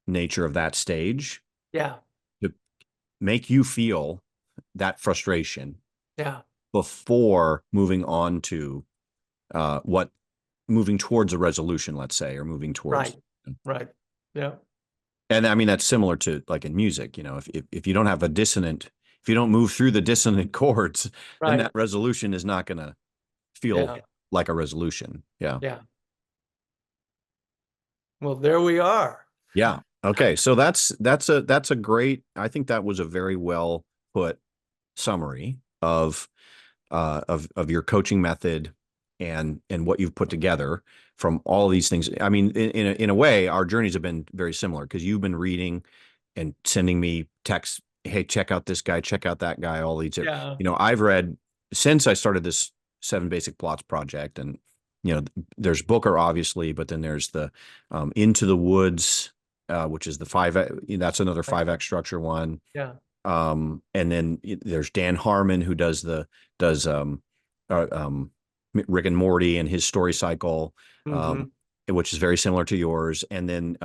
nature of that stage yeah, to make you feel that frustration yeah. before moving on to what moving towards a resolution, let's say, or moving towards. Right, right. Yeah, And I mean, that's similar to like in music, if you don't have a dissonant, if you don't move through the dissonant chords, then right. that resolution is not going to feel Yeah, like a resolution. Yeah. yeah. Well, there we are. Yeah. Okay. So that's a great, I think that was a very well put summary of your coaching method and what you've put together from all these things. I mean, in a way, our journeys have been very similar because you've been reading and sending me texts. Hey, check out this guy, check out that guy, all these, Yeah, I've read since I started this 7 Basic Plots project, and there's Booker obviously, but then there's the Into the Woods, which is the that's another right. 5X structure one. Yeah. And then there's Dan Harmon who does uh, um, Rick and Morty and his story cycle, Mm-hmm. which is very similar to yours. And then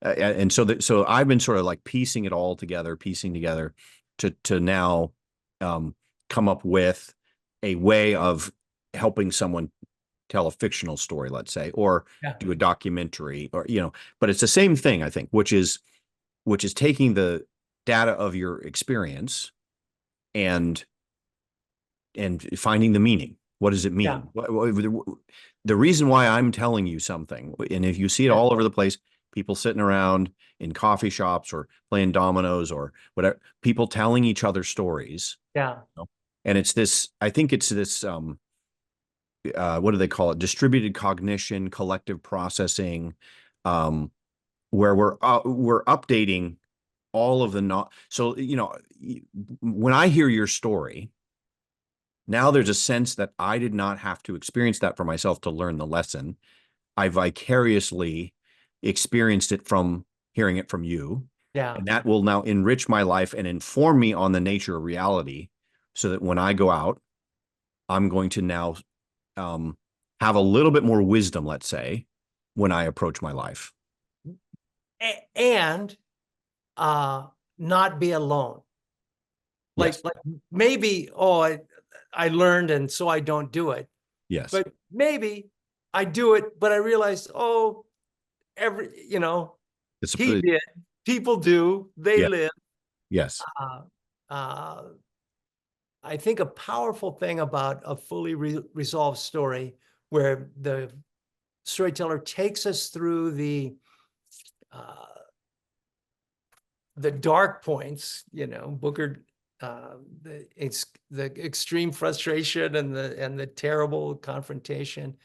and so I've been sort of like piecing it all together, piecing together to now come up with a way of helping someone tell a fictional story, let's say, or Yeah. do a documentary, or but it's the same thing, I think, which is taking the data of your experience and finding the meaning. What does it Yeah. mean? The reason why I'm telling you something, and if you see it Yeah. all over the place, people sitting around in coffee shops or playing dominoes or whatever, people telling each other stories. Yeah. And I think it's this, what do they call it? Distributed cognition, collective processing, where we're updating all of the not. So, when I hear your story, now there's a sense that I did not have to experience that for myself to learn the lesson. I vicariously experienced it from hearing it from you. Yeah. And that will now enrich my life and inform me on the nature of reality so that when I go out, I'm going to now have a little bit more wisdom, let's say, when I approach my life. And not be alone. Yes. Like maybe, I learned and so I don't do it. Yes. But maybe I do it, but I realize, It's he a, did. People do. They yeah. live. Yes. Uh, uh, I think a powerful thing about a fully resolved story where the storyteller takes us through uh, the dark points, Booker, it's the extreme frustration and the terrible confrontation.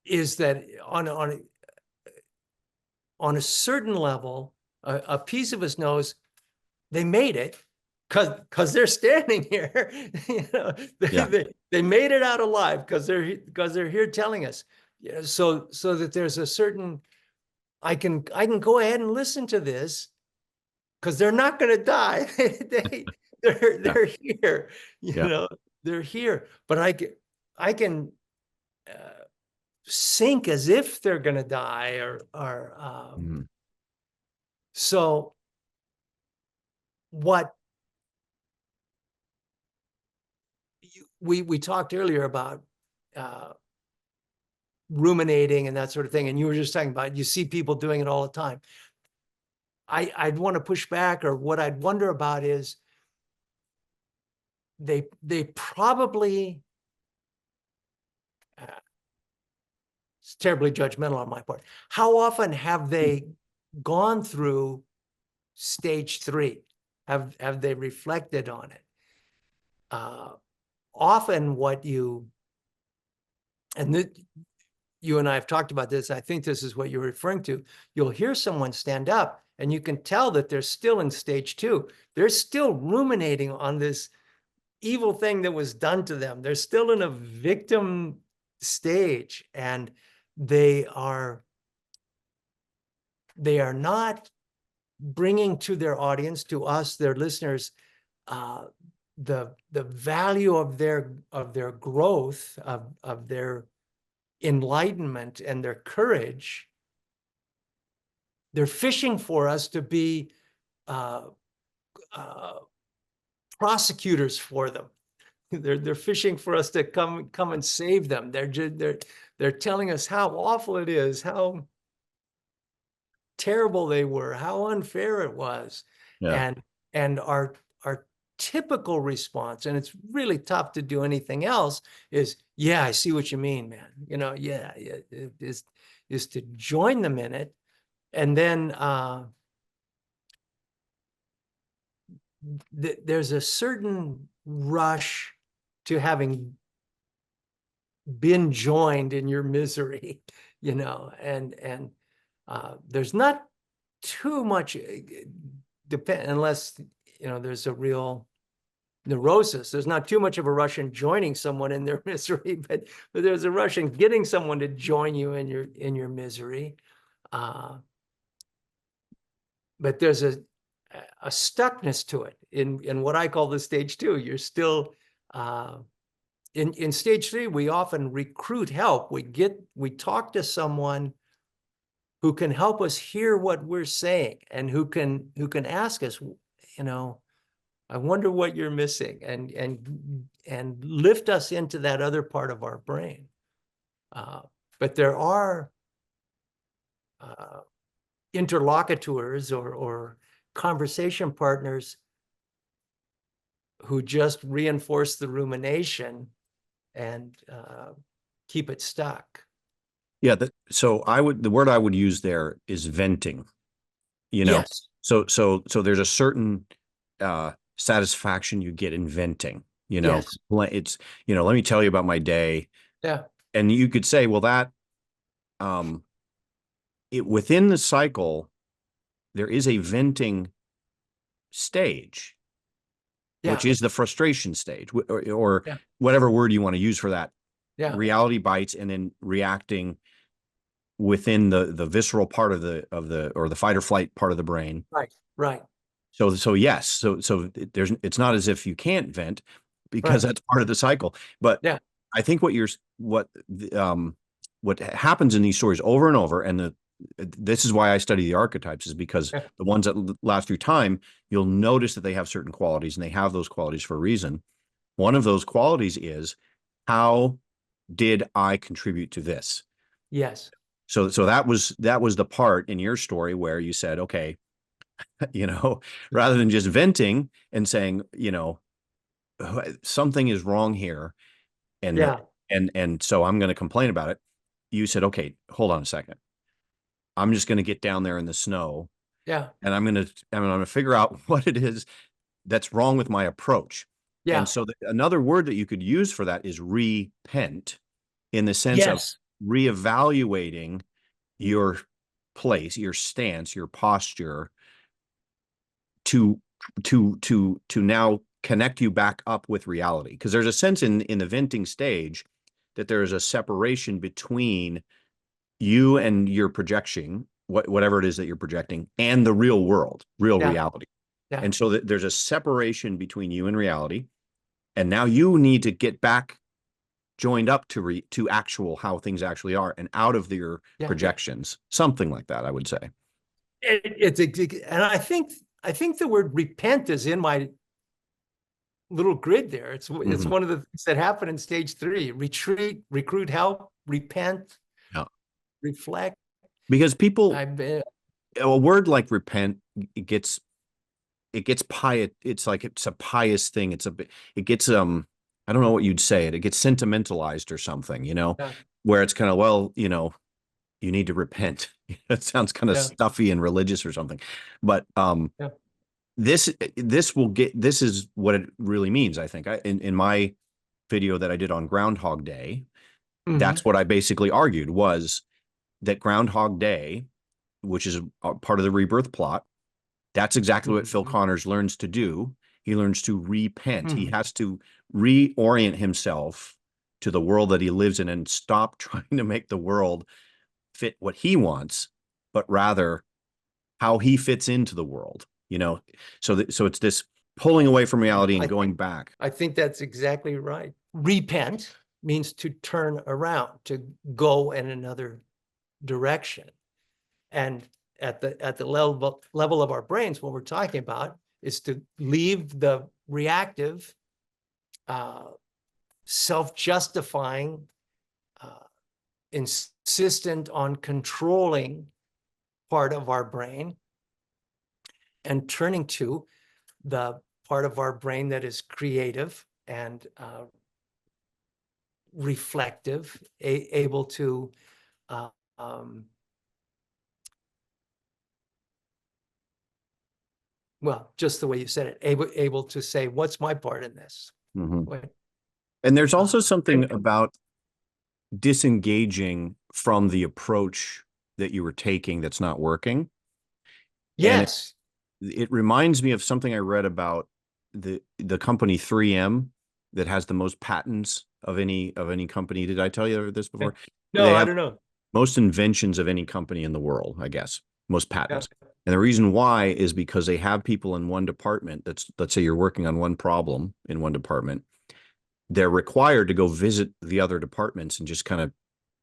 Is that on a certain level, a piece of us knows they made it because they're standing here. Yeah. They made it out alive because they're here telling us. So that there's a certain I can go ahead and listen to this because they're not going to die. Yeah. They're here, Yeah. they're here. But I can sink as if they're going to die, or Mhm. so what we talked earlier about uh, ruminating and that sort of thing, and you were just talking about you see people doing it all the time. I'd want to push back, or what I'd wonder about is they probably, it's terribly judgmental on my part. How often have they gone through stage 3? Have they reflected on it? Often what and you and I have talked about this, I think this is what you're referring to. You'll hear someone stand up and you can tell that they're still in stage 2. They're still ruminating on this evil thing that was done to them. They're still in a victim stage, and they are not bringing to their audience, to us, their listeners, uh, the value of their growth, of their enlightenment and their courage. They're fishing for us to be uh, uh, prosecutors for them. They're fishing for us to come and save them. They're telling us how awful it is, how terrible they were, how unfair it was. Yeah. And our typical response, and it's really tough to do anything else, is, yeah, I see what you mean, man. Yeah, it is to join them in it. And then there's a certain rush to having been joined in your misery, and there's not too much depend unless there's a real neurosis. There's not too much of a rush in joining someone in their misery, but there's a rush in getting someone to join you in your misery. But there's a stuckness to it in what I call the stage 2. You're still in stage 3. We often recruit help. We talk to someone who can help us hear what we're saying, and who can ask us, I wonder what you're missing, and lift us into that other part of our brain. But there are interlocutors or conversation partners who just reinforce the rumination and keep it stuck. Yeah. So the word I would use there is venting, Yes. so there's a certain satisfaction you get in venting, Yes. it's, let me tell you about my day. Yeah. And you could say, well, that, within the cycle, there is a venting stage, Yeah. which is the frustration stage, or Yeah. whatever word you want to use for that. Yeah. Reality bites, and then reacting within the visceral part of the fight or flight part of the brain. Right. Right. So yes, it's not as if you can't vent, because Right. that's part of the cycle. But Yeah. I think what happens in these stories over and over, and this is why I study the archetypes, is because Yeah. the ones that last through time, you'll notice that they have certain qualities, and they have those qualities for a reason. One of those qualities is, how did I contribute to this? Yes. So that was the part in your story where you said, okay, rather than just venting and saying, something is wrong here, and Yeah. so I'm going to complain about it. You said, okay, hold on a second. I'm just going to get down there in the snow, Yeah. and I'm going to figure out what it is that's wrong with my approach. Yeah. And so another word that you could use for that is repent, in the sense of Yes. reevaluating your place, your stance, your posture, to now connect you back up with reality. Because there's a sense in the venting stage that there is a separation between you and your projection whatever it is that you're projecting, and the real world, real Yeah. reality. Yeah. And so that there's a separation between you and reality. And now you need to get back joined up to actual how things actually are and out of your Yeah. projections, something like that, I would say. And I think the word repent is in my little grid there. It's Mhm. one of the things that happen in stage 3: retreat, recruit help, repent, Yeah. reflect. Because people, I've been a word like repent, it gets pious. It's like it's a pious thing. It gets I don't know what you'd say. It gets sentimentalized or something, yeah, where it's kind of, well, you need to repent. It sounds kind of yeah, stuffy and religious or something. But yeah. this is what it really means, I think. In my video that I did on Groundhog Day, Mhm. that's what I basically argued, was that Groundhog Day, which is a part of the rebirth plot, that's exactly what Phil Mhm. Connors learns to do. He learns to repent. He Mhm. has to reorient himself to the world that he lives in and stop trying to make the world fit what he wants, but rather how he fits into the world, so it's this pulling away from reality and I going back. I think that's exactly right. Repent means to turn around, to go in another direction. And at the level of our brains, what we're talking about is to leave the reactive, uh, self-justifying, uh, insistent on controlling part of our brain, and turning to the part of our brain that is creative and reflective, able to uh, um, well, just the way you said it, able to say, what's my part in this? Mhm. What, And there's also and something about disengaging from the approach that you were taking that's not working. And yes, it reminds me of something I read about the company 3M that has the most patents of any company. Did I tell you this before? no, They I have don't know. most inventions of any company in the world, I guess, most Yeah, patents. And the reason why is because they have people in one department that's, let's say you're working on one problem in one department, they're required to go visit the other departments and just kind of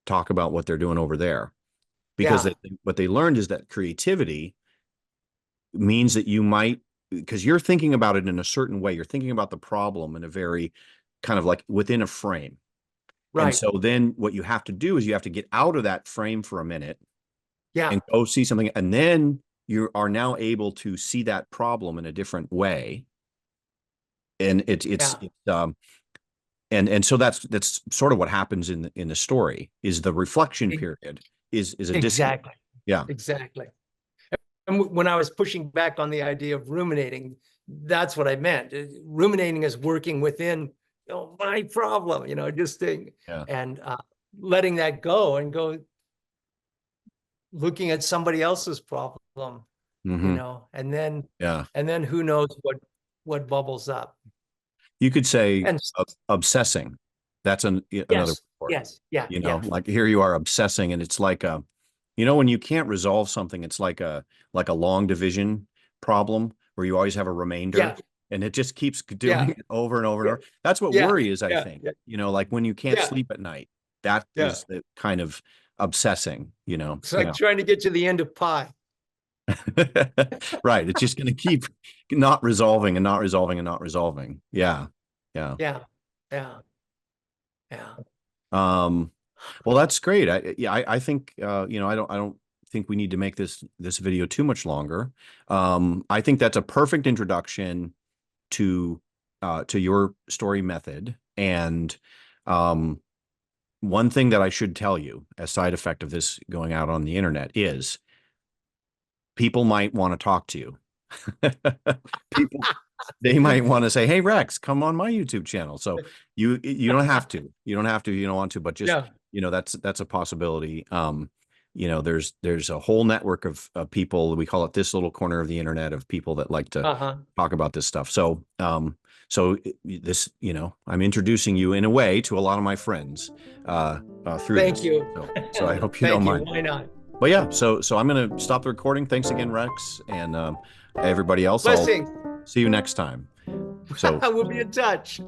talk about what they're doing over there. Because yeah, what they learned is that creativity means that you might, because you're thinking about it in a certain way, you're thinking about the problem in a very kind of like within a frame. And right. so then what you have to do is you have to get out of that frame for a minute Yeah, and go see something. And then you are now able to see that problem in a different way. And yeah, and so that's sort of what happens in the story, is the reflection e- period is a disconnect. exactly, Yeah. exactly. And when I was pushing back on the idea of ruminating, that's what I meant. Ruminating is working within, my problem, just thing, Yeah. and letting that go and go looking at somebody else's problem, Hmm. and then Yeah. who knows what bubbles up. You could say And obsessing. That's another yes, word. yes, yeah, yeah, Like here you are obsessing, and it's like when you can't resolve something, it's like a long division problem where you always have a remainder, yeah, and it just keeps yeah, doing it over and over and yeah, over. That's what yeah, worry is, I yeah, think. yeah, Like when you can't yeah, sleep at night, that yeah. is the kind of obsessing. It's Yeah. like trying to get to the end of pi. Right. It's just going to keep not resolving and not resolving and not resolving. Yeah. Yeah. Yeah, yeah, yeah. Um, well, that's great. I think, I don't think we need to make this video too much longer. I think that's a perfect introduction to your story method. And, one thing that I should tell you, a side effect of this going out on the internet, is people might want to talk to you. People, they might want to say, "Hey Rex, come on my YouTube channel." So you don't have to. You don't have to, you don't want to, but just, Yeah. that's a possibility. There's a whole network of people, we call it this little corner of the internet, of people that like to Uh-huh. talk about this stuff. So I'm introducing you in a way to a lot of my friends through Thank this. you. So I hope you don't Thank you. mind. Why not? but yeah, so I'm gonna stop the recording. Thanks again, Rex, and everybody else. I'll Blessings. see you next time. So We'll be in touch.